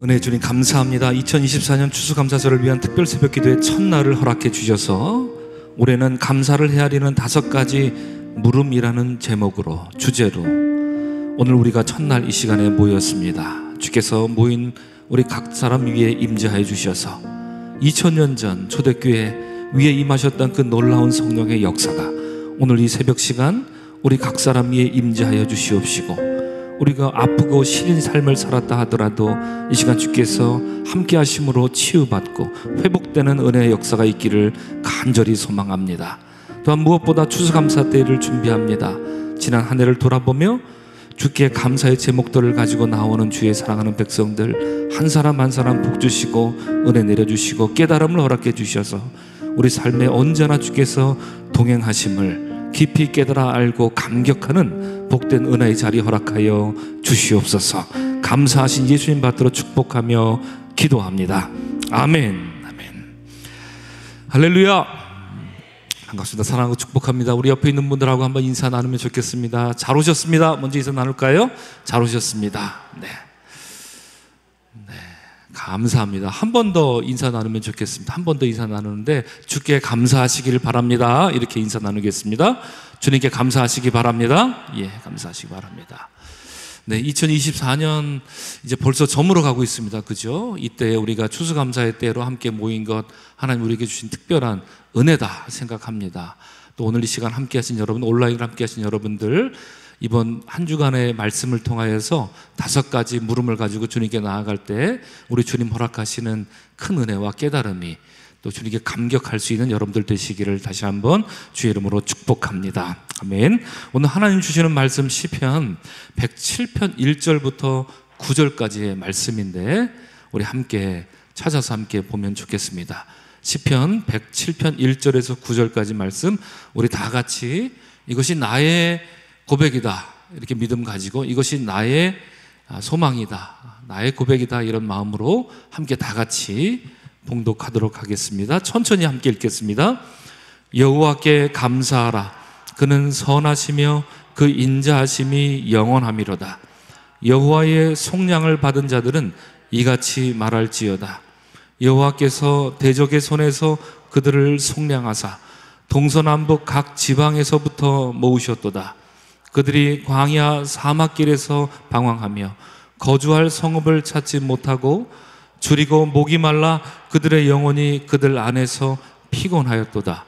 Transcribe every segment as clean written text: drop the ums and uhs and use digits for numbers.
은혜 주님 감사합니다. 2024년 추수감사절을 위한 특별 새벽기도의 첫날을 허락해 주셔서 올해는 감사를 헤아리는 5가지 물음이라는 제목으로 주제로 오늘 우리가 첫날 이 시간에 모였습니다. 주께서 모인 우리 각 사람 위에 임재하여 주셔서 2000년 전 초대교회 위에 임하셨던 그 놀라운 성령의 역사가 오늘 이 새벽 시간 우리 각 사람 위에 임재하여 주시옵시고, 우리가 아프고 시린 삶을 살았다 하더라도 이 시간 주께서 함께 하심으로 치유받고 회복되는 은혜의 역사가 있기를 간절히 소망합니다. 또한 무엇보다 추수감사 때를 준비합니다. 지난 한 해를 돌아보며 주께 감사의 제목들을 가지고 나오는 주의 사랑하는 백성들 한 사람 한 사람 복 주시고 은혜 내려주시고 깨달음을 허락해 주셔서 우리 삶에 언제나 주께서 동행하심을 깊이 깨달아 알고 감격하는 복된 은혜의 자리 허락하여 주시옵소서. 감사하신 예수님 받들어 축복하며 기도합니다. 아멘. 아멘. 할렐루야. 반갑습니다. 사랑하고 축복합니다. 우리 옆에 있는 분들하고 한번 인사 나누면 좋겠습니다. 잘 오셨습니다. 먼저 인사 나눌까요? 잘 오셨습니다. 네. 감사합니다. 한 번 더 인사 나누면 좋겠습니다. 한 번 더 인사 나누는데 주께 감사하시길 바랍니다. 이렇게 인사 나누겠습니다. 주님께 감사하시기 바랍니다. 예, 감사하시기 바랍니다. 네, 2024년 이제 벌써 저물어 가고 있습니다. 그죠? 이때 우리가 추수감사의 때로 함께 모인 것 하나님 우리에게 주신 특별한 은혜다 생각합니다. 또 오늘 이 시간 함께 하신 여러분, 온라인으로 함께 하신 여러분들, 이번 한 주간의 말씀을 통하여서 5가지 물음을 가지고 주님께 나아갈 때 우리 주님 허락하시는 큰 은혜와 깨달음이 또 주님께 감격할 수 있는 여러분들 되시기를 다시 한번 주의 이름으로 축복합니다. 아멘. 오늘 하나님 주시는 말씀 시편 107편 1절부터 9절까지의 말씀인데 우리 함께 찾아서 함께 보면 좋겠습니다. 시편 107편 1절에서 9절까지 말씀, 우리 다 같이 이것이 나의 고백이다 이렇게 믿음 가지고 이것이 나의 소망이다, 나의 고백이다, 이런 마음으로 함께 다 같이 봉독하도록 하겠습니다. 천천히 함께 읽겠습니다. 여호와께 감사하라. 그는 선하시며 그 인자하심이 영원함이로다. 여호와의 속량을 받은 자들은 이같이 말할지어다. 여호와께서 대적의 손에서 그들을 속량하사 동서남북 각 지방에서부터 모으셨도다. 그들이 광야 사막길에서 방황하며 거주할 성읍을 찾지 못하고 줄이고 목이 말라 그들의 영혼이 그들 안에서 피곤하였도다.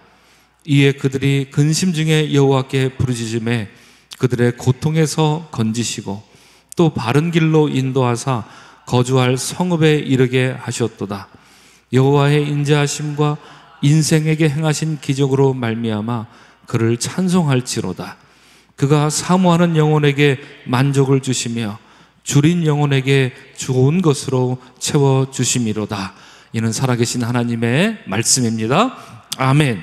이에 그들이 근심 중에 여호와께 부르짖음에 그들의 고통에서 건지시고 또 바른 길로 인도하사 거주할 성읍에 이르게 하셨도다. 여호와의 인자하심과 인생에게 행하신 기적으로 말미암아 그를 찬송할지로다. 그가 사모하는 영혼에게 만족을 주시며 줄인 영혼에게 좋은 것으로 채워주심이로다. 이는 살아계신 하나님의 말씀입니다. 아멘.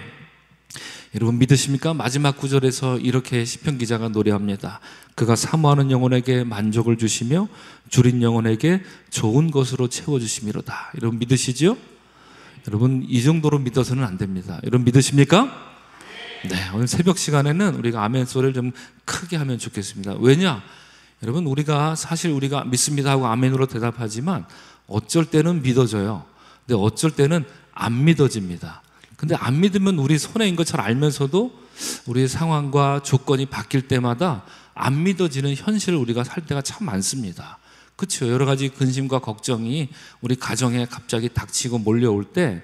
여러분 믿으십니까? 마지막 구절에서 이렇게 시편 기자가 노래합니다. 그가 사모하는 영혼에게 만족을 주시며 줄인 영혼에게 좋은 것으로 채워주심이로다. 여러분 믿으시죠? 여러분 이 정도로 믿어서는 안 됩니다. 여러분 믿으십니까? 네, 오늘 새벽 시간에는 우리가 아멘 소리를 좀 크게 하면 좋겠습니다. 왜냐? 여러분 사실 우리가 믿습니다 하고 아멘으로 대답하지만 어쩔 때는 믿어져요. 근데 어쩔 때는 안 믿어집니다. 근데 안 믿으면 우리 손해인 걸 잘 알면서도 우리의 상황과 조건이 바뀔 때마다 안 믿어지는 현실을 우리가 살 때가 참 많습니다. 그렇죠? 여러 가지 근심과 걱정이 우리 가정에 갑자기 닥치고 몰려올 때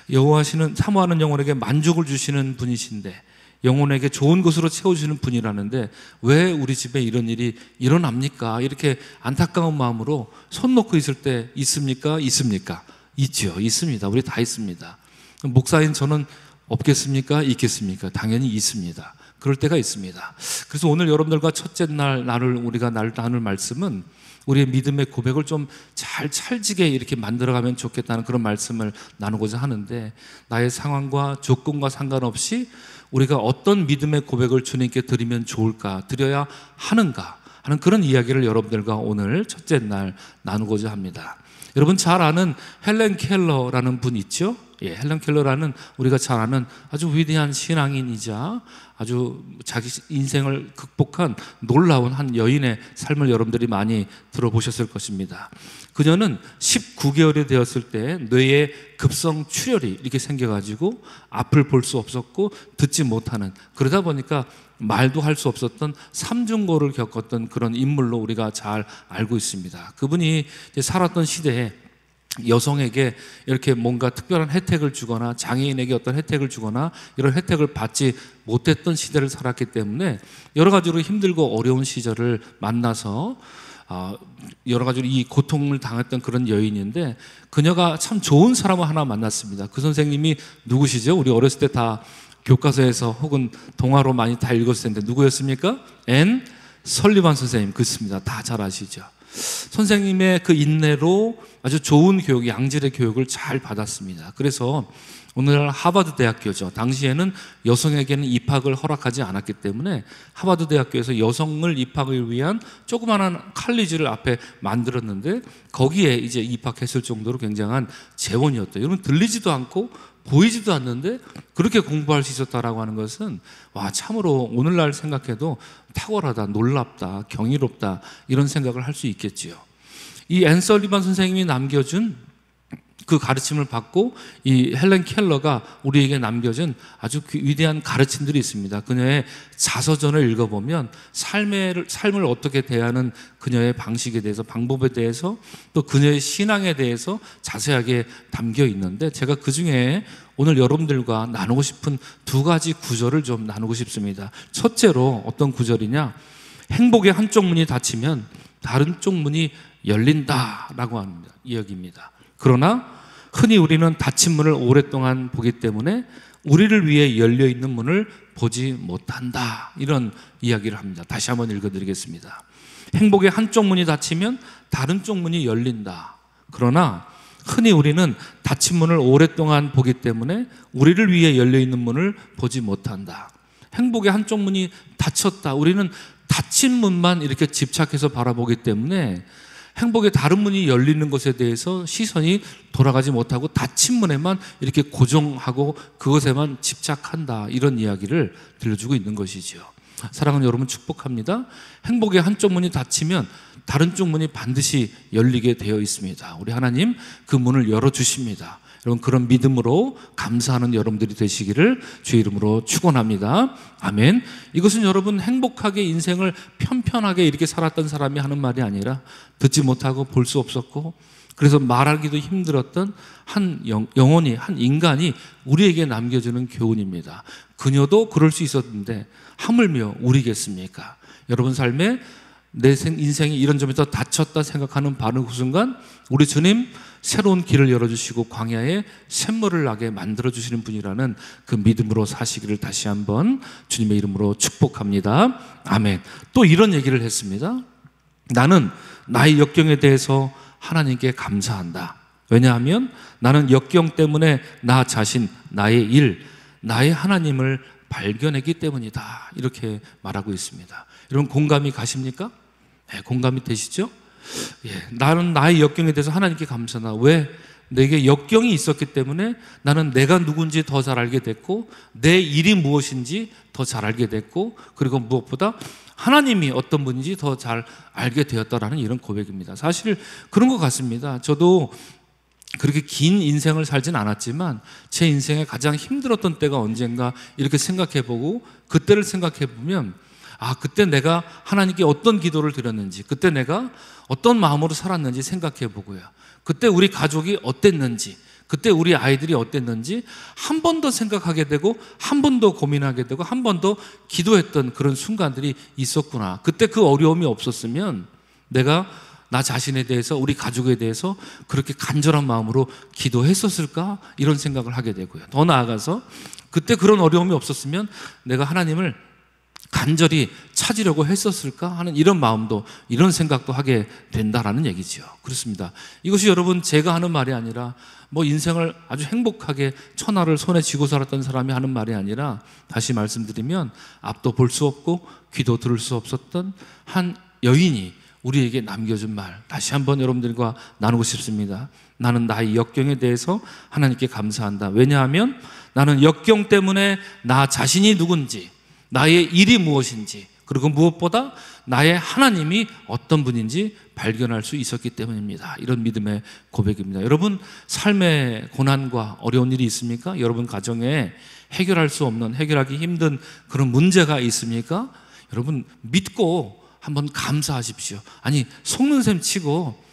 여호와시는 사모하는 영혼에게 만족을 주시는 분이신데 영혼에게 좋은 것으로 채워주시는 분이라는데 왜 우리 집에 이런 일이 일어납니까? 이렇게 안타까운 마음으로 손 놓고 있을 때 있습니까? 있습니까? 있죠. 있습니다. 우리 다 있습니다. 목사인 저는 없겠습니까? 있겠습니까? 당연히 있습니다. 그럴 때가 있습니다. 그래서 오늘 여러분들과 첫째 날 우리가 나눌 말씀은 우리의 믿음의 고백을 좀 잘 찰지게 이렇게 만들어가면 좋겠다는 그런 말씀을 나누고자 하는데, 나의 상황과 조건과 상관없이 우리가 어떤 믿음의 고백을 주님께 드리면 좋을까, 드려야 하는가 하는 그런 이야기를 여러분들과 오늘 첫째 날 나누고자 합니다. 여러분 잘 아는 헬렌 켈러라는 분 있죠? 예, 헬런 켈러라는 우리가 잘 아는 아주 위대한 신앙인이자 아주 자기 인생을 극복한 놀라운 한 여인의 삶을 여러분들이 많이 들어보셨을 것입니다. 그녀는 19개월이 되었을 때 뇌에 급성 출혈이 이렇게 생겨가지고 앞을 볼 수 없었고 듣지 못하는, 그러다 보니까 말도 할 수 없었던 삼중고를 겪었던 그런 인물로 우리가 잘 알고 있습니다. 그분이 이제 살았던 시대에 여성에게 이렇게 뭔가 특별한 혜택을 주거나 장애인에게 어떤 혜택을 주거나 이런 혜택을 받지 못했던 시대를 살았기 때문에 여러 가지로 힘들고 어려운 시절을 만나서 여러 가지로 이 고통을 당했던 그런 여인인데, 그녀가 참 좋은 사람을 하나 만났습니다. 그 선생님이 누구시죠? 우리 어렸을 때 다 교과서에서 혹은 동화로 많이 다 읽었을 텐데 누구였습니까? 앤 설리반 선생님. 그렇습니다. 다 잘 아시죠? 선생님의 그 인내로 아주 좋은 교육, 양질의 교육을 잘 받았습니다. 그래서 오늘날 하버드 대학교죠. 당시에는 여성에게는 입학을 허락하지 않았기 때문에 하버드 대학교에서 여성을 입학을 위한 조그마한 칼리지를 앞에 만들었는데 거기에 이제 입학했을 정도로 굉장한 재원이었대요. 여러분, 들리지도 않고 보이지도 않는데 그렇게 공부할 수 있었다라고 하는 것은 와, 참으로 오늘날 생각해도 탁월하다, 놀랍다, 경이롭다, 이런 생각을 할 수 있겠지요. 이 앤 설리반 선생님이 남겨준 그 가르침을 받고 이 헬런 켈러가 우리에게 남겨준 아주 위대한 가르침들이 있습니다. 그녀의 자서전을 읽어보면 삶을 어떻게 대하는 그녀의 방식에 대해서, 방법에 대해서, 또 그녀의 신앙에 대해서 자세하게 담겨 있는데, 제가 그 중에 오늘 여러분들과 나누고 싶은 두 가지 구절을 좀 나누고 싶습니다. 첫째로 어떤 구절이냐, 행복의 한쪽 문이 닫히면 다른 쪽 문이 열린다라고 합니다. 이야기입니다. 그러나 흔히 우리는 닫힌 문을 오랫동안 보기 때문에 우리를 위해 열려있는 문을 보지 못한다, 이런 이야기를 합니다. 다시 한번 읽어드리겠습니다. 행복의 한쪽 문이 닫히면 다른 쪽 문이 열린다. 그러나 흔히 우리는 닫힌 문을 오랫동안 보기 때문에 우리를 위해 열려있는 문을 보지 못한다. 행복의 한쪽 문이 닫혔다. 우리는 닫힌 문만 이렇게 집착해서 바라보기 때문에 행복의 다른 문이 열리는 것에 대해서 시선이 돌아가지 못하고 닫힌 문에만 이렇게 고정하고 그것에만 집착한다, 이런 이야기를 들려주고 있는 것이죠. 사랑하는 여러분, 축복합니다. 행복의 한쪽 문이 닫히면 다른 쪽 문이 반드시 열리게 되어 있습니다. 우리 하나님 그 문을 열어주십니다. 여러분, 그런 믿음으로 감사하는 여러분들이 되시기를 주의 이름으로 축원합니다. 아멘. 이것은 여러분 행복하게 인생을 편편하게 이렇게 살았던 사람이 하는 말이 아니라 듣지 못하고 볼 수 없었고 그래서 말하기도 힘들었던 한 영혼이, 한 인간이 우리에게 남겨주는 교훈입니다. 그녀도 그럴 수 있었는데 하물며 우리겠습니까? 여러분 삶에 내 인생이 이런 점에서 닫혔다 생각하는 바로 그 순간 우리 주님 새로운 길을 열어주시고 광야에 샘물을 나게 만들어주시는 분이라는 그 믿음으로 사시기를 다시 한번 주님의 이름으로 축복합니다. 아멘. 또 이런 얘기를 했습니다. 나는 나의 역경에 대해서 하나님께 감사한다. 왜냐하면 나는 역경 때문에 나 자신, 나의 일, 나의 하나님을 발견했기 때문이다. 이렇게 말하고 있습니다. 여러분, 공감이 가십니까? 네, 공감이 되시죠? 예, 나는 나의 역경에 대해서 하나님께 감사하다. 왜? 내게 역경이 있었기 때문에 나는 내가 누군지 더 잘 알게 됐고 내 일이 무엇인지 더 잘 알게 됐고 그리고 무엇보다 하나님이 어떤 분인지 더 잘 알게 되었다라는 이런 고백입니다. 사실 그런 것 같습니다. 저도 그렇게 긴 인생을 살진 않았지만 제 인생에 가장 힘들었던 때가 언젠가 이렇게 생각해보고 그때를 생각해보면 그때 내가 하나님께 어떤 기도를 드렸는지, 그때 내가 어떤 마음으로 살았는지 생각해보고요. 그때 우리 가족이 어땠는지, 그때 우리 아이들이 어땠는지 한 번 더 생각하게 되고 한 번 더 고민하게 되고 한 번 더 기도했던 그런 순간들이 있었구나. 그때 그 어려움이 없었으면 내가 나 자신에 대해서, 우리 가족에 대해서 그렇게 간절한 마음으로 기도했었을까? 이런 생각을 하게 되고요. 더 나아가서 그때 그런 어려움이 없었으면 내가 하나님을 간절히 찾으려고 했었을까 하는 이런 마음도, 이런 생각도 하게 된다라는 얘기죠. 그렇습니다. 이것이 여러분 제가 하는 말이 아니라 인생을 아주 행복하게 천하를 손에 쥐고 살았던 사람이 하는 말이 아니라 다시 말씀드리면 앞도 볼 수 없고 귀도 들을 수 없었던 한 여인이 우리에게 남겨준 말 다시 한번 여러분들과 나누고 싶습니다. 나는 나의 역경에 대해서 하나님께 감사한다. 왜냐하면 나는 역경 때문에 나 자신이 누군지, 나의 일이 무엇인지, 그리고 무엇보다 나의 하나님이 어떤 분인지 발견할 수 있었기 때문입니다. 이런 믿음의 고백입니다. 여러분, 삶의 고난과 어려운 일이 있습니까? 여러분 가정에 해결할 수 없는, 해결하기 힘든 그런 문제가 있습니까? 여러분 믿고 한번 감사하십시오. 아니, 속는 셈 치고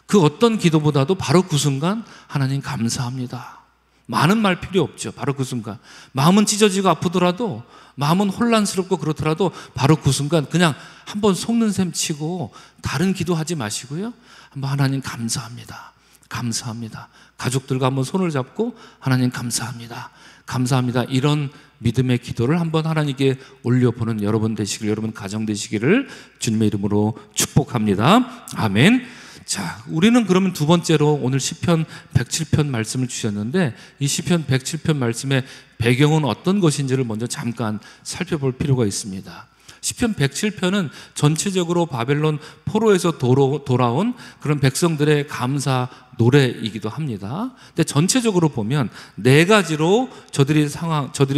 그 어떤 기도보다도 바로 그 순간 하나님 감사합니다. 많은 말 필요 없죠. 바로 그 순간 마음은 찢어지고 아프더라도, 마음은 혼란스럽고 그렇더라도 바로 그 순간 그냥 한번 속는 셈 치고 다른 기도하지 마시고요, 한번 하나님 감사합니다, 감사합니다. 가족들과 한번 손을 잡고 하나님 감사합니다, 감사합니다. 이런 믿음의 기도를 한번 하나님께 올려보는 여러분 되시길, 여러분 가정 되시기를 주님의 이름으로 축복합니다. 아멘. 자, 우리는 그러면 두 번째로 오늘 시편 107편 말씀을 주셨는데, 이 시편 107편 말씀의 배경은 어떤 것인지를 먼저 잠깐 살펴볼 필요가 있습니다. 시편 107편은 전체적으로 바벨론 포로에서 돌아온 그런 백성들의 감사 노래이기도 합니다. 근데 전체적으로 보면 네 가지로 저들이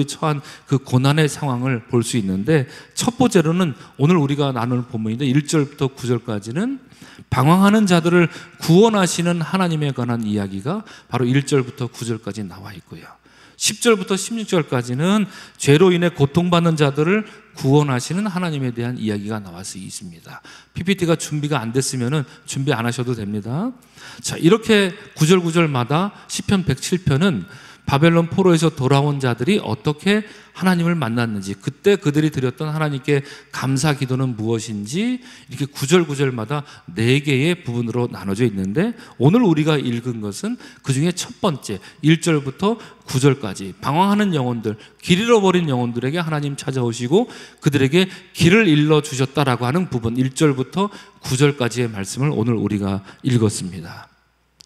처한 그 고난의 상황을 볼 수 있는데, 첫 번째로는 오늘 우리가 나눌 본문인데 1절부터 9절까지는 방황하는 자들을 구원하시는 하나님에 관한 이야기가 바로 1절부터 9절까지 나와 있고요, 10절부터 16절까지는 죄로 인해 고통받는 자들을 구원하시는 하나님에 대한 이야기가 나와서 있습니다. PPT가 준비가 안 됐으면 준비 안 하셔도 됩니다. 자, 이렇게 구절마다 시편 107편은 바벨론 포로에서 돌아온 자들이 어떻게 하나님을 만났는지, 그때 그들이 드렸던 하나님께 감사 기도는 무엇인지, 이렇게 구절마다 4개의 부분으로 나눠져 있는데, 오늘 우리가 읽은 것은 그 중에 첫 번째 1절부터 9절까지 방황하는 영혼들, 길 잃어버린 영혼들에게 하나님 찾아오시고 그들에게 길을 일러주셨다라고 하는 부분, 1절부터 9절까지의 말씀을 오늘 우리가 읽었습니다.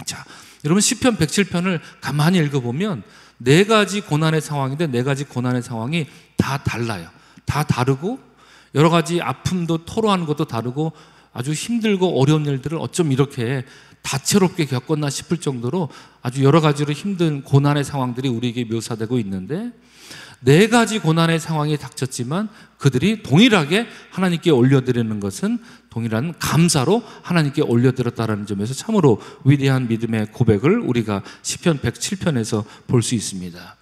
자, 여러분, 시편 107편을 가만히 읽어보면 4가지 고난의 상황인데 4가지 고난의 상황이 다 달라요. 다 다르고, 여러 가지 아픔도 토로하는 것도 다르고, 아주 힘들고 어려운 일들을 어쩜 이렇게 다채롭게 겪었나 싶을 정도로 아주 여러 가지로 힘든 고난의 상황들이 우리에게 묘사되고 있는데, 4가지 고난의 상황이 닥쳤지만 그들이 동일하게 하나님께 올려드리는 것은 동일한 감사로 하나님께 올려드렸다는 점에서 참으로 위대한 믿음의 고백을 우리가 시편 107편에서 볼 수 있습니다.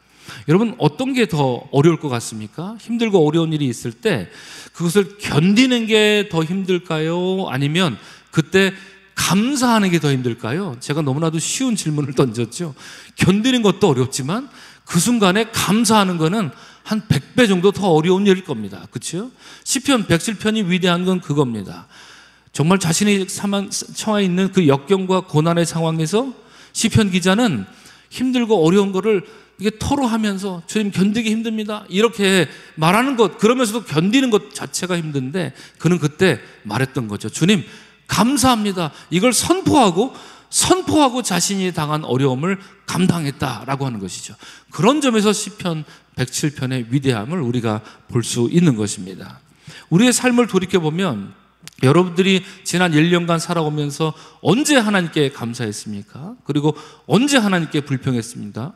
여러분, 어떤 게 더 어려울 것 같습니까? 힘들고 어려운 일이 있을 때 그것을 견디는 게 더 힘들까요? 아니면 그때 감사하는 게 더 힘들까요? 제가 너무나도 쉬운 질문을 던졌죠. 견디는 것도 어렵지만 그 순간에 감사하는 거는 한 100배 정도 더 어려운 일일 겁니다. 그렇죠? 시편 107편이 위대한 건 그겁니다. 정말 자신이 처해 있는 그 역경과 고난의 상황에서 시편 기자는 힘들고 어려운 거를 이게 토로하면서 주님 견디기 힘듭니다, 이렇게 말하는 것, 그러면서도 견디는 것 자체가 힘든데 그는 그때 말했던 거죠. 주님 감사합니다. 이걸 선포하고 자신이 당한 어려움을 감당했다라고 하는 것이죠. 그런 점에서 시편 107편의 위대함을 우리가 볼 수 있는 것입니다. 우리의 삶을 돌이켜보면 여러분들이 지난 1년간 살아오면서 언제 하나님께 감사했습니까? 그리고 언제 하나님께 불평했습니까?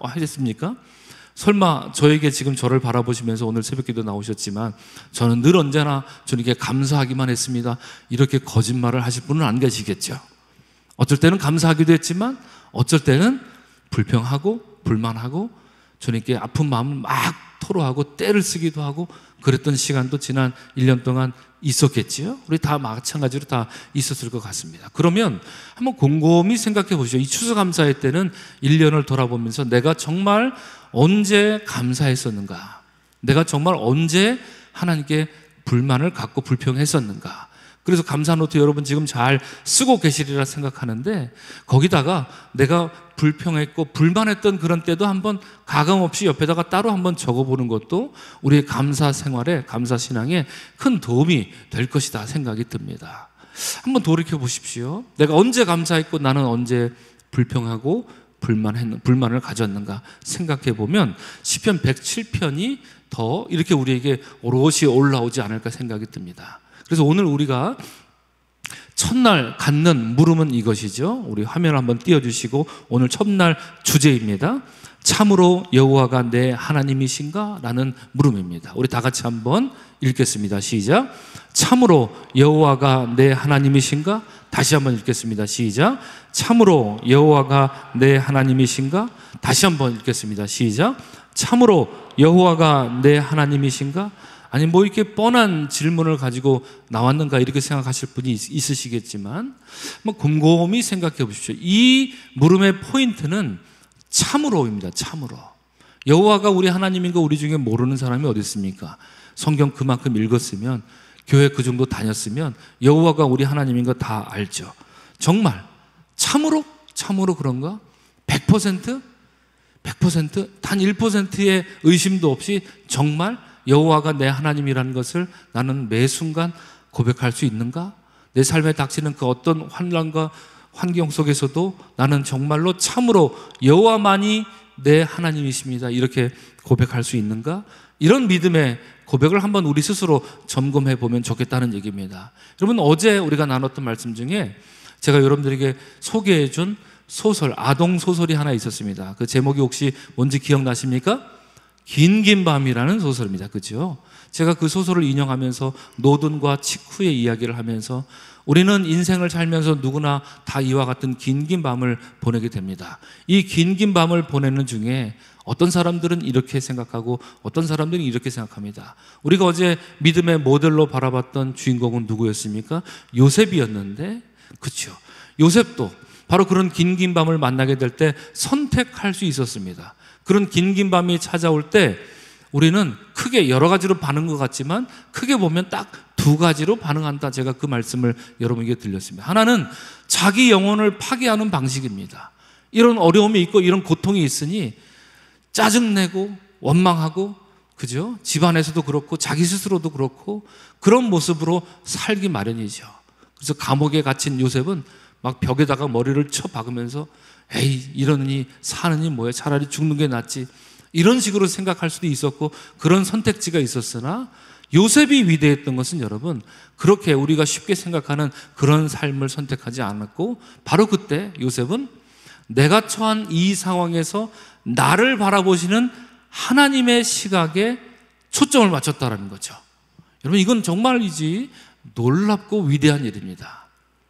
설마 저에게 지금 저를 바라보시면서 오늘 새벽기도 나오셨지만 저는 늘 언제나 주님께 감사하기만 했습니다, 이렇게 거짓말을 하실 분은 안 계시겠죠. 어쩔 때는 감사하기도 했지만 어쩔 때는 불평하고 불만하고 주님께 아픈 마음을 막 토로하고 떼를 쓰기도 하고 그랬던 시간도 지난 1년 동안 있었겠지요. 우리 다 마찬가지로 다 있었을 것 같습니다. 그러면 한번 곰곰이 생각해 보시죠. 이 추수감사의 때는 1년을 돌아보면서 내가 정말 언제 감사했었는가, 내가 정말 언제 하나님께 불만을 갖고 불평했었는가. 그래서 감사 노트 여러분 지금 잘 쓰고 계시리라 생각하는데, 거기다가 내가 불평했고 불만했던 그런 때도 한번 가감없이 옆에다가 따로 한번 적어보는 것도 우리의 감사 생활에, 감사 신앙에 큰 도움이 될 것이다 생각이 듭니다. 한번 돌이켜 보십시오. 내가 언제 감사했고 나는 언제 불평하고 불만을 가졌는가 생각해 보면 시편 107편이 더 이렇게 우리에게 오롯이 올라오지 않을까 생각이 듭니다. 그래서 오늘 우리가 첫날 갖는 물음은 이것이죠. 우리 화면을 한번 띄워주시고 오늘 첫날 주제입니다. 참으로 여호와가 내 하나님이신가? 라는 물음입니다. 우리 다 같이 한번 읽겠습니다. 시작. 참으로 여호와가 내 하나님이신가? 다시 한번 읽겠습니다. 시작. 참으로 여호와가 내 하나님이신가? 다시 한번 읽겠습니다. 시작. 참으로 여호와가 내 하나님이신가? 아니 뭐 이렇게 뻔한 질문을 가지고 나왔는가 이렇게 생각하실 분이 있으시겠지만 뭐 곰곰이 생각해 보십시오. 이 물음의 포인트는 참으로입니다. 참으로. 여호와가 우리 하나님인 거 우리 중에 모르는 사람이 어디 있습니까? 성경 그만큼 읽었으면, 교회 그 정도 다녔으면 여호와가 우리 하나님인 거 다 알죠. 정말 참으로 그런가? 100%? 100%? 단 1%의 의심도 없이 정말 여호와가 내 하나님이라는 것을 나는 매 순간 고백할 수 있는가? 내 삶에 닥치는 그 어떤 환난과 환경 속에서도 나는 정말로 참으로 여호와만이 내 하나님이십니다, 이렇게 고백할 수 있는가? 이런 믿음의 고백을 한번 우리 스스로 점검해 보면 좋겠다는 얘기입니다. 여러분, 어제 우리가 나눴던 말씀 중에 제가 여러분들에게 소개해 준 소설, 아동 소설이 하나 있었습니다. 그 제목이 혹시 뭔지 기억나십니까? 긴 밤이라는 소설입니다. 그죠? 제가 그 소설을 인용하면서 노든과 치쿠의 이야기를 하면서 우리는 인생을 살면서 누구나 다 이와 같은 긴 밤을 보내게 됩니다. 이 긴 밤을 보내는 중에 어떤 사람들은 이렇게 생각하고 어떤 사람들은 이렇게 생각합니다. 우리가 어제 믿음의 모델로 바라봤던 주인공은 누구였습니까? 요셉이었는데, 그렇죠? 요셉도 바로 그런 긴 밤을 만나게 될 때 선택할 수 있었습니다. 그런 긴 밤이 찾아올 때 우리는 크게 여러 가지로 반응한 것 같지만 크게 보면 딱 두 가지로 반응한다. 제가 그 말씀을 여러분에게 들렸습니다. 하나는 자기 영혼을 파괴하는 방식입니다. 이런 어려움이 있고 이런 고통이 있으니 짜증내고 원망하고, 그죠? 집안에서도 그렇고 자기 스스로도 그렇고 그런 모습으로 살기 마련이죠. 그래서 감옥에 갇힌 요셉은 막 벽에다가 머리를 쳐 박으면서 에이, 이러느니 사느니 뭐야, 차라리 죽는 게 낫지, 이런 식으로 생각할 수도 있었고 그런 선택지가 있었으나 요셉이 위대했던 것은 여러분, 그렇게 우리가 쉽게 생각하는 그런 삶을 선택하지 않았고 바로 그때 요셉은 내가 처한 이 상황에서 나를 바라보시는 하나님의 시각에 초점을 맞췄다는 거죠. 여러분, 이건 정말이지 놀랍고 위대한 일입니다.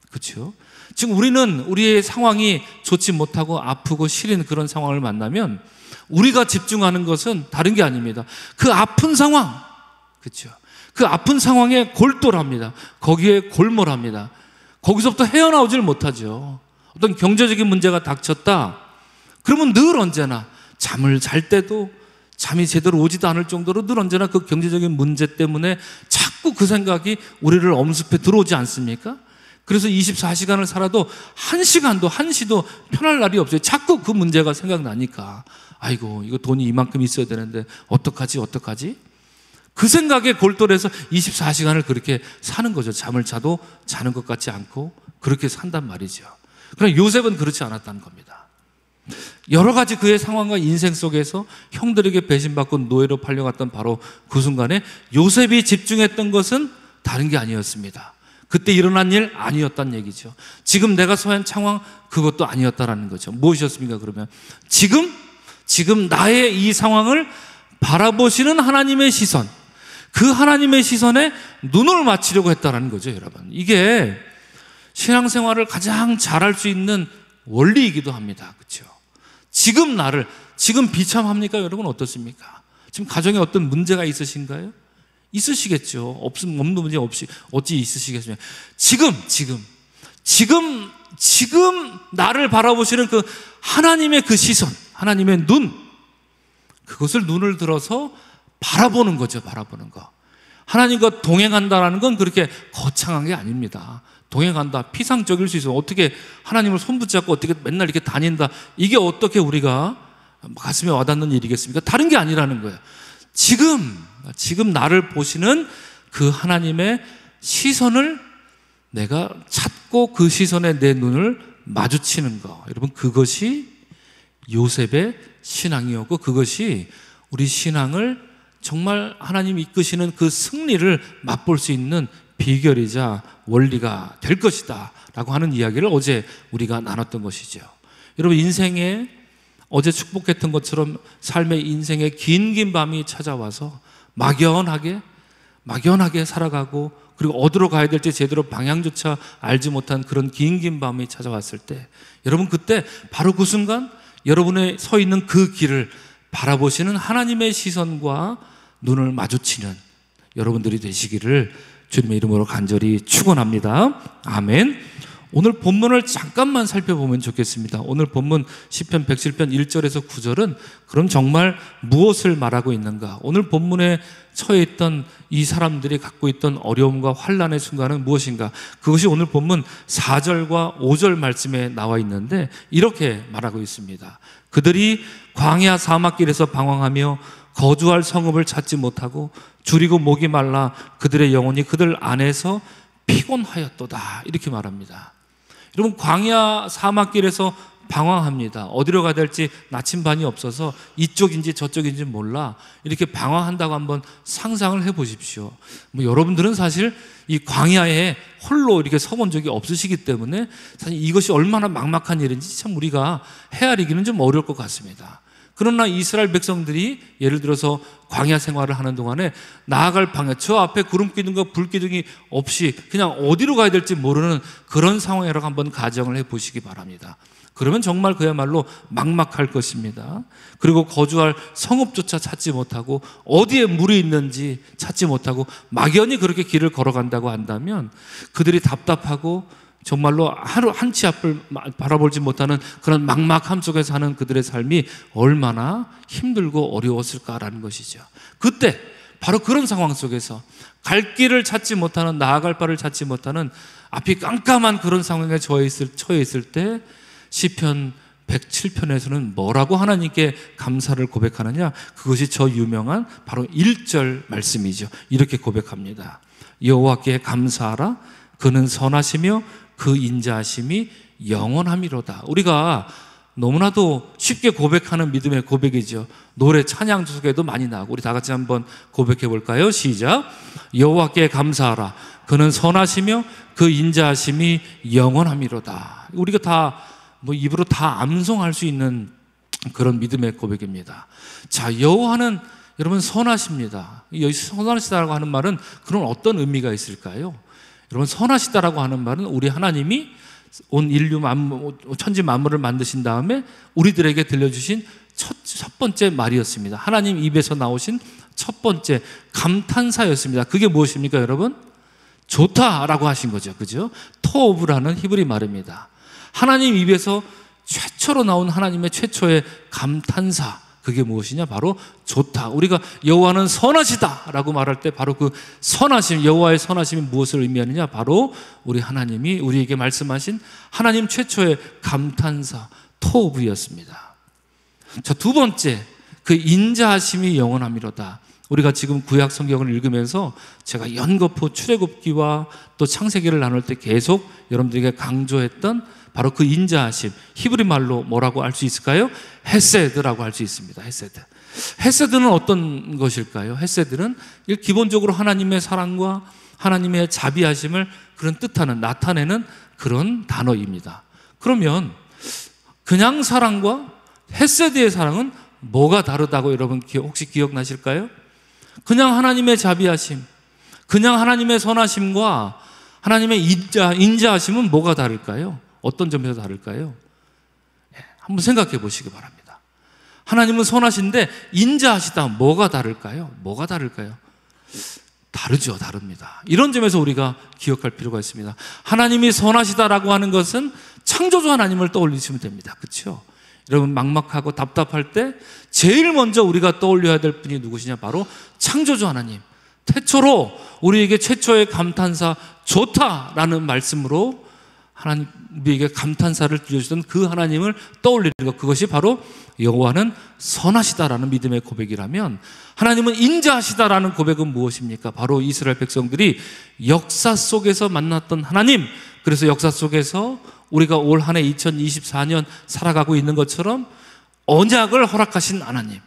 그렇죠? 지금 우리는 우리의 상황이 좋지 못하고 아프고 시린 그런 상황을 만나면 우리가 집중하는 것은 다른 게 아닙니다. 그 아픈 상황, 그렇죠? 그 아픈 상황에 골똘합니다. 거기에 골몰합니다. 거기서부터 헤어나오질 못하죠. 어떤 경제적인 문제가 닥쳤다, 그러면 늘 언제나 잠을 잘 때도 잠이 제대로 오지도 않을 정도로 늘 언제나 그 경제적인 문제 때문에 자꾸 그 생각이 우리를 엄습해 들어오지 않습니까? 그래서 24시간을 살아도 1시간도 1시도 편할 날이 없어요. 자꾸 그 문제가 생각나니까 아이고, 이거 돈이 이만큼 있어야 되는데 어떡하지? 그 생각에 골똘해서 24시간을 그렇게 사는 거죠. 잠을 자도 자는 것 같지 않고 그렇게 산단 말이죠. 그러나 요셉은 그렇지 않았다는 겁니다. 여러 가지 그의 상황과 인생 속에서 형들에게 배신받고 노예로 팔려갔던 바로 그 순간에 요셉이 집중했던 것은 다른 게 아니었습니다. 그때 일어난 일 아니었다는 얘기죠. 지금 내가 처한 상황, 그것도 아니었다라는 거죠. 무엇이었습니까? 그러면 지금 나의 이 상황을 바라보시는 하나님의 시선, 그 하나님의 시선에 눈을 맞추려고 했다라는 거죠. 여러분, 이게 신앙생활을 가장 잘할 수 있는 원리이기도 합니다. 그렇죠? 지금 비참합니까? 여러분, 어떻습니까? 지금 가정에 어떤 문제가 있으신가요? 있으시겠죠. 없는 문제 없이 어찌 있으시겠습니까? 지금 나를 바라보시는 그 하나님의 그 시선, 하나님의 눈, 그것을 눈을 들어서 바라보는 거죠. 바라보는 거. 하나님과 동행한다라는 건 그렇게 거창한 게 아닙니다. 동행한다, 피상적일 수 있어요. 어떻게 하나님을 손붙잡고 어떻게 맨날 이렇게 다닌다, 이게 어떻게 우리가 가슴에 와닿는 일이겠습니까? 다른 게 아니라는 거예요. 지금 나를 보시는 그 하나님의 시선을 내가 찾고 그 시선에 내 눈을 마주치는 거, 여러분, 그것이 요셉의 신앙이었고 그것이 우리 신앙을 정말 하나님 이끄시는 그 승리를 맛볼 수 있는 비결이자 원리가 될 것이다 라고 하는 이야기를 어제 우리가 나눴던 것이죠. 여러분, 인생에 어제 축복했던 것처럼 삶의 인생의 긴 밤이 찾아와서 막연하게 살아가고, 그리고 어디로 가야 될지 제대로 방향조차 알지 못한 그런 긴 밤이 찾아왔을 때, 여러분, 그때 바로 그 순간 여러분의 서 있는 그 길을 바라보시는 하나님의 시선과 눈을 마주치는 여러분들이 되시기를 주님의 이름으로 간절히 축원합니다. 아멘. 오늘 본문을 잠깐만 살펴보면 좋겠습니다. 오늘 본문 시편 107편 1절에서 9절은 그럼 정말 무엇을 말하고 있는가? 오늘 본문에 처해 있던 이 사람들이 갖고 있던 어려움과 환난의 순간은 무엇인가? 그것이 오늘 본문 4절과 5절 말씀에 나와 있는데 이렇게 말하고 있습니다. 그들이 광야 사막길에서 방황하며 거주할 성읍을 찾지 못하고 줄이고 목이 말라 그들의 영혼이 그들 안에서 피곤하였도다, 이렇게 말합니다. 여러분, 광야 사막길에서 방황합니다. 어디로 가야 될지 나침반이 없어서 이쪽인지 저쪽인지 몰라 이렇게 방황한다고 한번 상상을 해보십시오. 여러분들은 사실 이 광야에 홀로 이렇게 서본 적이 없으시기 때문에 사실 이것이 얼마나 막막한 일인지 참 우리가 헤아리기는 좀 어려울 것 같습니다. 그러나 이스라엘 백성들이 예를 들어서 광야 생활을 하는 동안에 나아갈 방향, 저 앞에 구름 기둥과 불 기둥이 없이 그냥 어디로 가야 될지 모르는 그런 상황이라고 한번 가정을 해보시기 바랍니다. 그러면 정말 그야말로 막막할 것입니다. 그리고 거주할 성읍조차 찾지 못하고 어디에 물이 있는지 찾지 못하고 막연히 그렇게 길을 걸어간다고 한다면 그들이 답답하고 정말로 하루 한 치 앞을 바라보지 못하는 그런 막막함 속에 사는 그들의 삶이 얼마나 힘들고 어려웠을까라는 것이죠. 그때 바로 그런 상황 속에서 갈 길을 찾지 못하는, 나아갈 바를 찾지 못하는 앞이 깜깜한 그런 상황에 처해 있을 때 시편 107편에서는 뭐라고 하나님께 감사를 고백하느냐? 그것이 저 유명한 바로 1절 말씀이죠. 이렇게 고백합니다. 여호와께 감사하라. 그는 선하시며 그 인자하심이 영원함이로다. 우리가 너무나도 쉽게 고백하는 믿음의 고백이죠. 노래 찬양 속에도 많이 나오고, 우리 다 같이 한번 고백해 볼까요? 시작. 여호와께 감사하라. 그는 선하시며 그 인자하심이 영원함이로다. 우리가 다 입으로 다 암송할 수 있는 그런 믿음의 고백입니다. 자, 여호와는 여러분 선하십니다. 여기 선하시다라고 하는 말은 그런 어떤 의미가 있을까요? 여러분, 선하시다라고 하는 말은 우리 하나님이 온 인류 천지 만물을 만드신 다음에 우리들에게 들려주신 첫 번째 말이었습니다. 하나님 입에서 나오신 첫 번째 감탄사였습니다. 그게 무엇입니까, 여러분? 좋다라고 하신 거죠. 그죠? 토브라는 히브리 말입니다. 하나님 입에서 최초로 나온 하나님의 최초의 감탄사, 그게 무엇이냐? 바로 좋다. 우리가 여호와는 선하시다라고 말할 때 바로 그 선하심, 여호와의 선하심이 무엇을 의미하느냐? 바로 우리 하나님이 우리에게 말씀하신 하나님 최초의 감탄사 토브였습니다. 자, 두 번째, 그 인자하심이 영원함이로다. 우리가 지금 구약 성경을 읽으면서 제가 연거푸 출애굽기와 또 창세기를 나눌 때 계속 여러분들에게 강조했던 바로 그 인자하심, 히브리 말로 뭐라고 할 수 있을까요? 헤세드라고 할 수 있습니다. 헤세드. 헤세드는 어떤 것일까요? 헤세드는 기본적으로 하나님의 사랑과 하나님의 자비하심을 그런 뜻하는, 나타내는 그런 단어입니다. 그러면 그냥 사랑과 헤세드의 사랑은 뭐가 다르다고 여러분 혹시 기억나실까요? 그냥 하나님의 자비하심, 그냥 하나님의 선하심과 하나님의 인자하심은 뭐가 다를까요? 어떤 점에서 다를까요? 한번 생각해 보시기 바랍니다. 하나님은 선하신데 인자하시다. 뭐가 다를까요? 뭐가 다를까요? 다르죠. 다릅니다. 이런 점에서 우리가 기억할 필요가 있습니다. 하나님이 선하시다라고 하는 것은 창조주 하나님을 떠올리시면 됩니다. 그렇죠? 여러분, 막막하고 답답할 때 제일 먼저 우리가 떠올려야 될 분이 누구시냐? 바로 창조주 하나님. 태초로 우리에게 최초의 감탄사 좋다라는 말씀으로 하나님 우리에게 감탄사를 들려주던 그 하나님을 떠올리는 것, 그것이 바로 여호와는 선하시다라는 믿음의 고백이라면, 하나님은 인자하시다라는 고백은 무엇입니까? 바로 이스라엘 백성들이 역사 속에서 만났던 하나님, 그래서 역사 속에서 우리가 올 한해 2024년 살아가고 있는 것처럼 언약을 허락하신 하나님,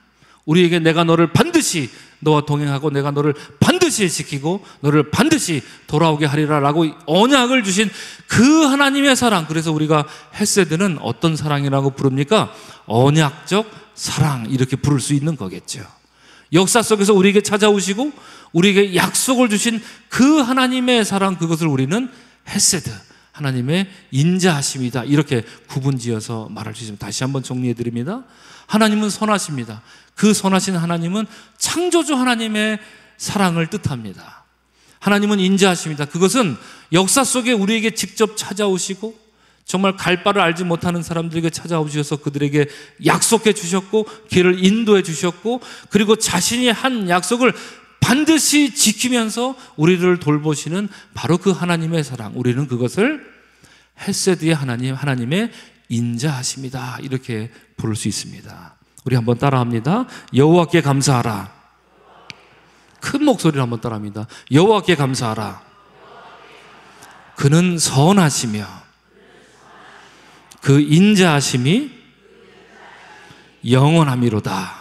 우리에게 내가 너를 반드시 너와 동행하고 내가 너를 반드시 지키고 너를 반드시 돌아오게 하리라 라고 언약을 주신 그 하나님의 사랑. 그래서 우리가 헤세드는 어떤 사랑이라고 부릅니까? 언약적 사랑, 이렇게 부를 수 있는 거겠죠. 역사 속에서 우리에게 찾아오시고 우리에게 약속을 주신 그 하나님의 사랑, 그것을 우리는 헤세드, 하나님의 인자하심이다, 이렇게 구분지어서 말할 수 있습니다. 다시 한번 정리해 드립니다. 하나님은 선하십니다. 그 선하신 하나님은 창조주 하나님의 사랑을 뜻합니다. 하나님은 인자하십니다. 그것은 역사 속에 우리에게 직접 찾아오시고 정말 갈 바를 알지 못하는 사람들에게 찾아오셔서 그들에게 약속해 주셨고 길을 인도해 주셨고, 그리고 자신이 한 약속을 반드시 지키면서 우리를 돌보시는 바로 그 하나님의 사랑, 우리는 그것을 헤세드의 하나님, 하나님의 인자하십니다, 이렇게 부를 수 있습니다. 우리 한번 따라합니다. 여호와께 감사하라. 큰 목소리로 한번 따라합니다. 여호와께 감사하라. 그는 선하시며 그 인자하심이 영원함이로다.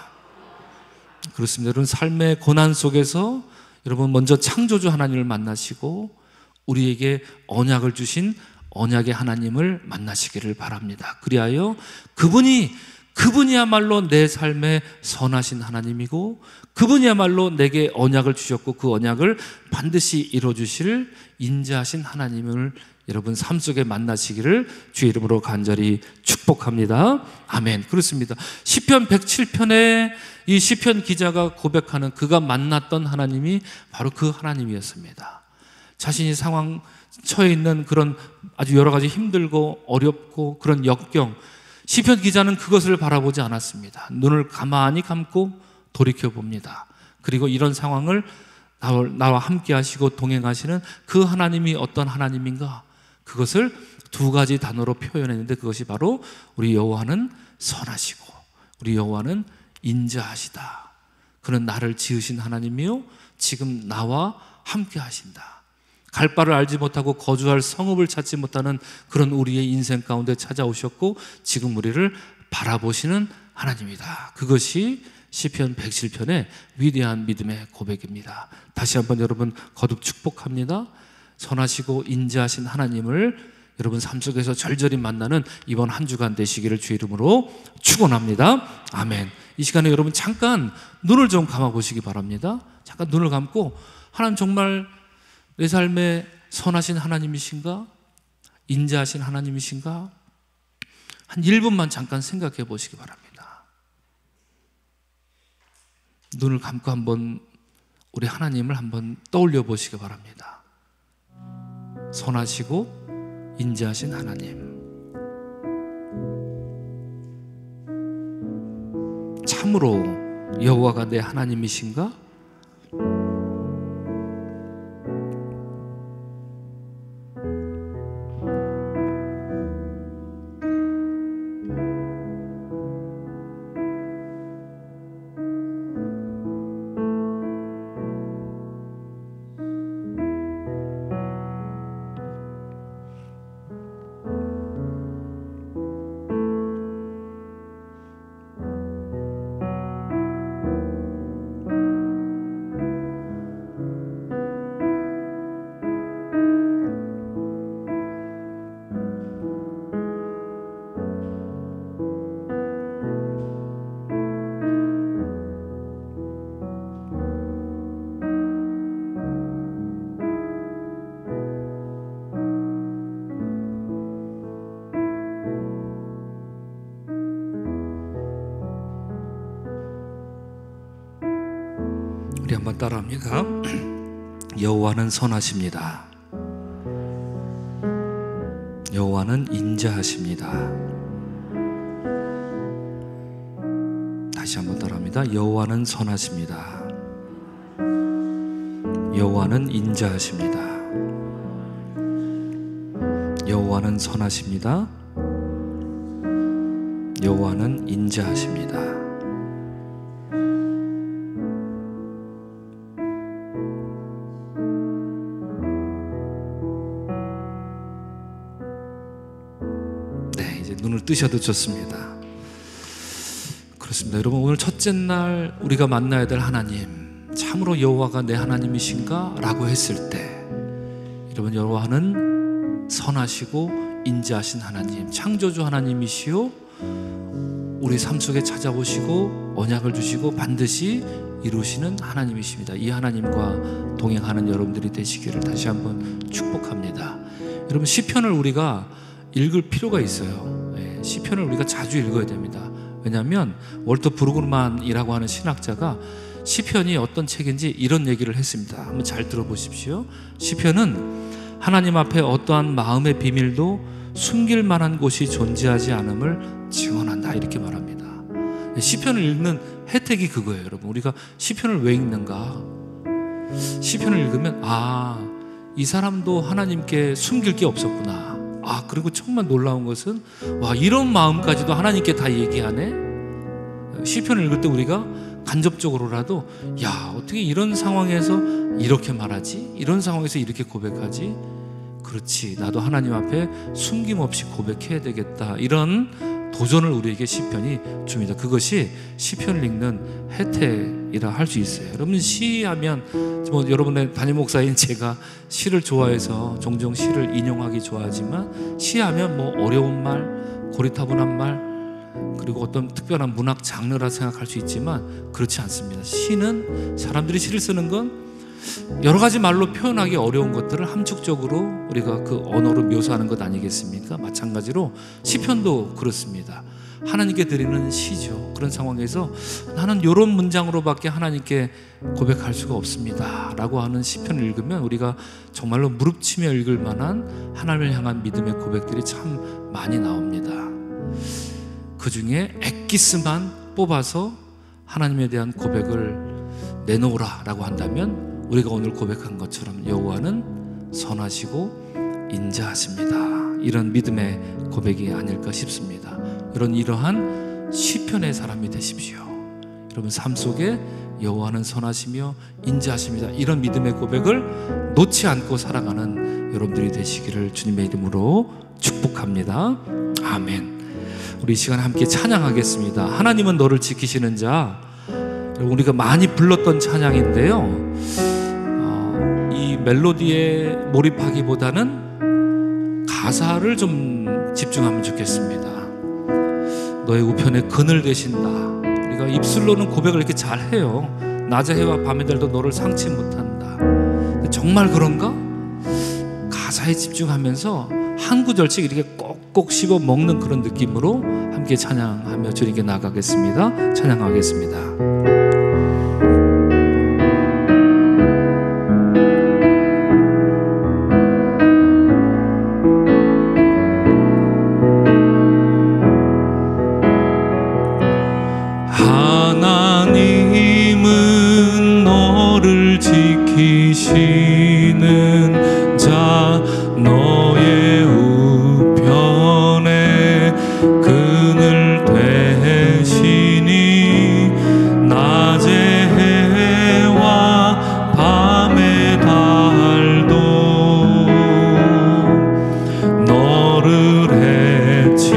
그렇습니다. 여러분, 삶의 고난 속에서 여러분 먼저 창조주 하나님을 만나시고 우리에게 언약을 주신 언약의 하나님을 만나시기를 바랍니다. 그리하여 그분이야말로 내 삶에 선하신 하나님이고 그분이야말로 내게 언약을 주셨고 그 언약을 반드시 이루어주실 인자하신 하나님을 여러분 삶 속에 만나시기를 주의 이름으로 간절히 축복합니다. 아멘. 그렇습니다. 시편 107편에 이 시편 기자가 고백하는 그가 만났던 하나님이 바로 그 하나님이었습니다. 자신이 상황 처해 있는 그런 아주 여러 가지 힘들고 어렵고 그런 역경, 시편 기자는 그것을 바라보지 않았습니다. 눈을 가만히 감고 돌이켜봅니다. 그리고 이런 상황을 나와 함께 하시고 동행하시는 그 하나님이 어떤 하나님인가, 그것을 두 가지 단어로 표현했는데 그것이 바로 우리 여호와는 선하시고 우리 여호와는 인자하시다. 그는 나를 지으신 하나님이요 지금 나와 함께 하신다. 갈 바를 알지 못하고 거주할 성읍을 찾지 못하는 그런 우리의 인생 가운데 찾아오셨고 지금 우리를 바라보시는 하나님이다. 그것이 시편 107편의 위대한 믿음의 고백입니다. 다시 한번 여러분 거듭 축복합니다. 선하시고 인자하신 하나님을 여러분 삶 속에서 절절히 만나는 이번 한 주간 되시기를 주의 이름으로 축원합니다. 아멘. 이 시간에 여러분 잠깐 눈을 좀 감아 보시기 바랍니다. 잠깐 눈을 감고 하나님 정말 내 삶에 선하신 하나님이신가? 인자하신 하나님이신가? 한 1분만 잠깐 생각해 보시기 바랍니다. 눈을 감고 한번 우리 하나님을 한번 떠올려 보시기 바랍니다. 선하시고 인자하신 하나님, 참으로 여호와가 내 하나님이신가? 우리 한번 따라합니다. 여호와는 선하십니다. 여호와는 인자하십니다. 다시 한번 따라합니다. 여호와는 선하십니다. 여호와는 인자하십니다. 여호와는 선하십니다. 여호와는 인자하십니다. 눈을 뜨셔도 좋습니다. 그렇습니다. 여러분, 오늘 첫째 날 우리가 만나야 될 하나님, 참으로 여호와가 내 하나님이신가? 라고 했을 때, 여러분, 여호와는 선하시고 인자하신 하나님, 창조주 하나님이시요 우리 삶 속에 찾아오시고 언약을 주시고 반드시 이루시는 하나님이십니다. 이 하나님과 동행하는 여러분들이 되시기를 다시 한번 축복합니다. 여러분, 시편을 우리가 읽을 필요가 있어요. 시편을 우리가 자주 읽어야 됩니다. 왜냐하면 월터 브루그만이라고 하는 신학자가 시편이 어떤 책인지 이런 얘기를 했습니다. 한번 잘 들어보십시오. 시편은 하나님 앞에 어떠한 마음의 비밀도 숨길 만한 곳이 존재하지 않음을 증언한다, 이렇게 말합니다. 시편을 읽는 혜택이 그거예요. 여러분, 우리가 시편을 왜 읽는가? 시편을 읽으면 이 사람도 하나님께 숨길 게 없었구나. 그리고 정말 놀라운 것은 이런 마음까지도 하나님께 다 얘기하네. 시편을 읽을 때 우리가 간접적으로라도 어떻게 이런 상황에서 이렇게 말하지? 이런 상황에서 이렇게 고백하지? 그렇지, 나도 하나님 앞에 숨김없이 고백해야 되겠다, 이런 도전을 우리에게 시편이 줍니다. 그것이 시편을 읽는 혜택이라 할 수 있어요. 여러분, 시하면 여러분의 담임 목사인 제가 시를 좋아해서 종종 시를 인용하기 좋아하지만, 시하면 어려운 말, 고리타분한 말, 그리고 어떤 특별한 문학 장르라 생각할 수 있지만 그렇지 않습니다. 시는, 사람들이 시를 쓰는 건 여러 가지 말로 표현하기 어려운 것들을 함축적으로 우리가 그 언어로 묘사하는 것 아니겠습니까? 마찬가지로 시편도 그렇습니다. 하나님께 드리는 시죠. 그런 상황에서 나는 이런 문장으로밖에 하나님께 고백할 수가 없습니다 라고 하는 시편을 읽으면 우리가 정말로 무릎치며 읽을 만한 하나님을 향한 믿음의 고백들이 참 많이 나옵니다. 그 중에 엑기스만 뽑아서 하나님에 대한 고백을 내놓으라 라고 한다면, 우리가 오늘 고백한 것처럼 여호와는 선하시고 인자하십니다, 이런 믿음의 고백이 아닐까 싶습니다. 이러한 시편의 사람이 되십시오. 여러분, 삶 속에 여호와는 선하시며 인자하십니다, 이런 믿음의 고백을 놓지 않고 살아가는 여러분들이 되시기를 주님의 이름으로 축복합니다. 아멘. 우리 이 시간 함께 찬양하겠습니다. 하나님은 너를 지키시는 자. 우리가 많이 불렀던 찬양인데요, 이 멜로디에 몰입하기보다는 가사를 좀 집중하면 좋겠습니다. 너의 우편에 그늘 되신다. 우리가 입술로는 고백을 이렇게 잘해요. 낮의 해와 밤의 달도 너를 상치 못한다. 근데 정말 그런가? 가사에 집중하면서 한 구절씩 이렇게 꼭꼭 씹어 먹는 그런 느낌으로 함께 찬양하며 주님께 나가겠습니다. 찬양하겠습니다. 하나님은 너를 지키시는 자, 너의 우편에 그늘 되시니 낮의 해와 밤의 달도 너를 해치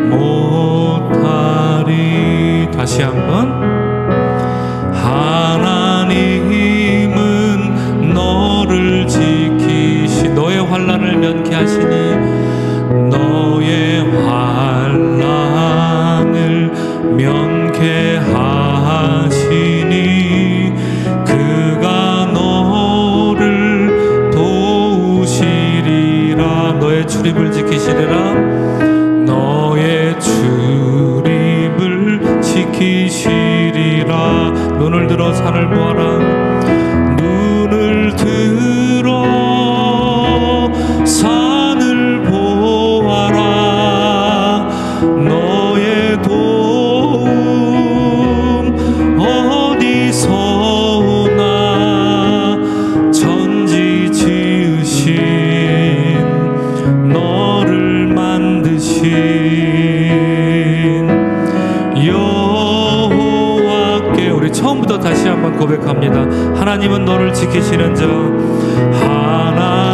못하리. 다시 한번. 하나님은 너를 너의 환난을 면케하시니 너의 환난을 면케하시니 그가 너를 도우시리라. 너의 출입을 지키시리라. 너의 출입을 지키시리라. 눈을 들어 산을 보아라. 눈을 들어 산을 보아라. 너의 도움 어디서 오나. 천지 지으신 너를 만드신 여호와께. 우리 처음부터 다시 한번 고백합니다. 하나님은 너를 지키시는 자.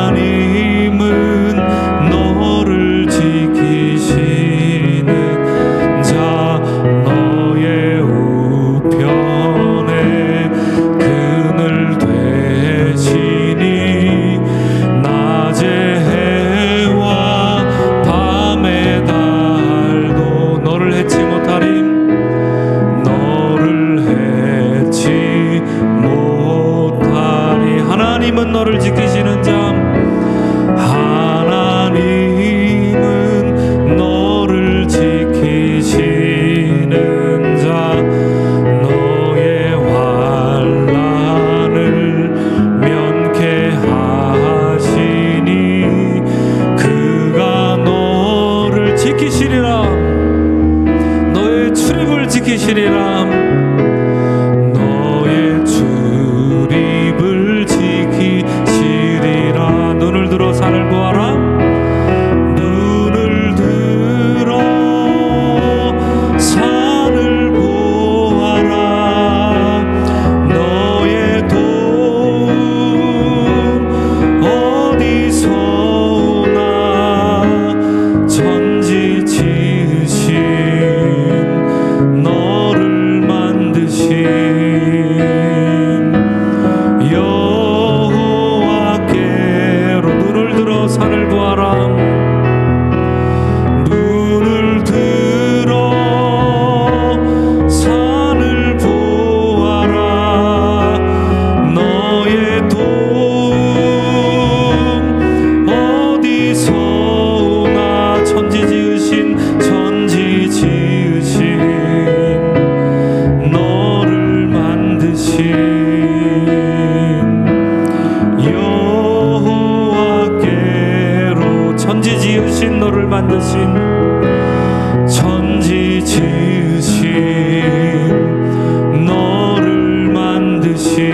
하나님은 너를 지키시는 자. 너의 지키시리라. 너의 출입을 지키시리라. 눈을 들어 산을 보아라. 눈을 들어 산을 보아라. 너의 도움 어디서 오나. 천지 지으신 너를 만드신 여호와께로. 눈을 들어 산을 보아라. 눈을 들어 산을 보아라. 너의 도움 어디서 오나. 천지 지으신 너를 만드신 여호와께로. 천지 지으신 너를 만드신 천지 지으신 너를 만드신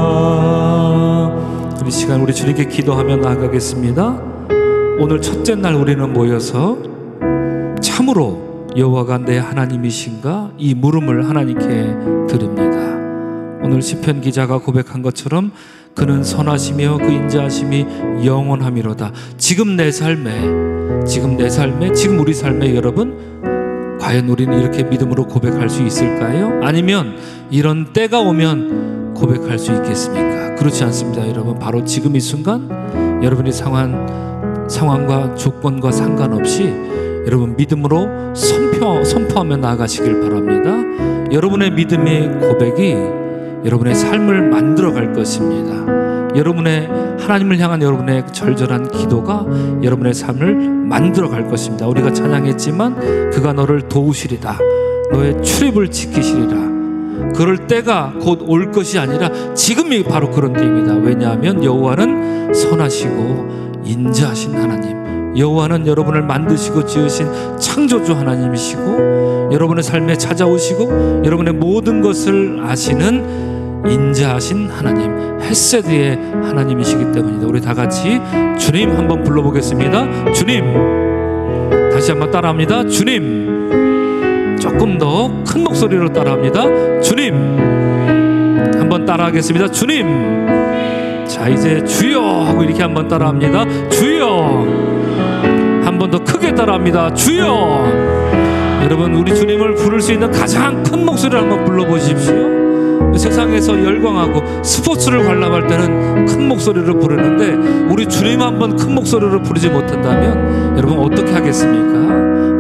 여호와께로다. 우리 시간 우리 주님께 기도하며 나아가겠습니다. 오늘 첫째 날 우리는 모여서 참으로 여호와가 내 하나님이신가 이 물음을 하나님께 드립니다. 오늘 시편 기자가 고백한 것처럼 그는 선하시며 그 인자하심이 영원함이로다. 지금 내 삶에 지금 우리 삶에 여러분 과연 우리는 이렇게 믿음으로 고백할 수 있을까요? 아니면 이런 때가 오면 고백할 수 있겠습니까? 그렇지 않습니다. 여러분 바로 지금 이 순간 여러분의 상황과 조건과 상관없이 여러분 믿음으로 선포하며 나아가시길 바랍니다. 여러분의 믿음의 고백이 여러분의 삶을 만들어갈 것입니다. 여러분의 하나님을 향한 여러분의 절절한 기도가 여러분의 삶을 만들어갈 것입니다. 우리가 찬양했지만 그가 너를 도우시리다. 너의 출입을 지키시리라. 그럴 때가 곧 올 것이 아니라 지금이 바로 그런 때입니다. 왜냐하면 여호와는 선하시고 인자하신 하나님, 여호와는 여러분을 만드시고 지으신 창조주 하나님이시고 여러분의 삶에 찾아오시고 여러분의 모든 것을 아시는 인자하신 하나님, 헤세드의 하나님이시기 때문입니다. 우리 다 같이 주님 한번 불러보겠습니다. 주님. 다시 한번 따라합니다. 주님. 조금 더 큰 목소리로 따라합니다. 주님. 한번 따라하겠습니다. 주님. 자, 이제 주여 하고 이렇게 한번 따라합니다. 주여. 한 번 더 크게 따라합니다. 주여. 여러분 우리 주님을 부를 수 있는 가장 큰 목소리를 한번 불러보십시오. 세상에서 열광하고 스포츠를 관람할 때는 큰 목소리로 부르는데 우리 주님 한번 큰 목소리로 부르지 못한다면 여러분 어떻게 하겠습니까?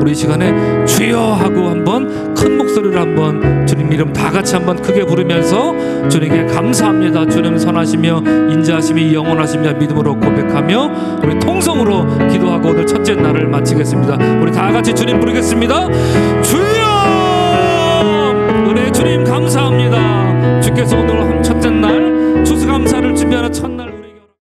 우리 이 시간에 주여 하고 한번 큰 목소리로 한번 주님 이름 다 같이 한번 크게 부르면서 주님께 감사합니다. 주님 선하시며 인자하심이 영원하시며 믿음으로 고백하며 우리 통성으로 기도하고 오늘 첫째 날을 마치겠습니다. 우리 다 같이 주님 부르겠습니다. 주여. 은혜 주님 감사합니다. 주께서 오늘 첫째 날 추수감사를 준비하는 첫날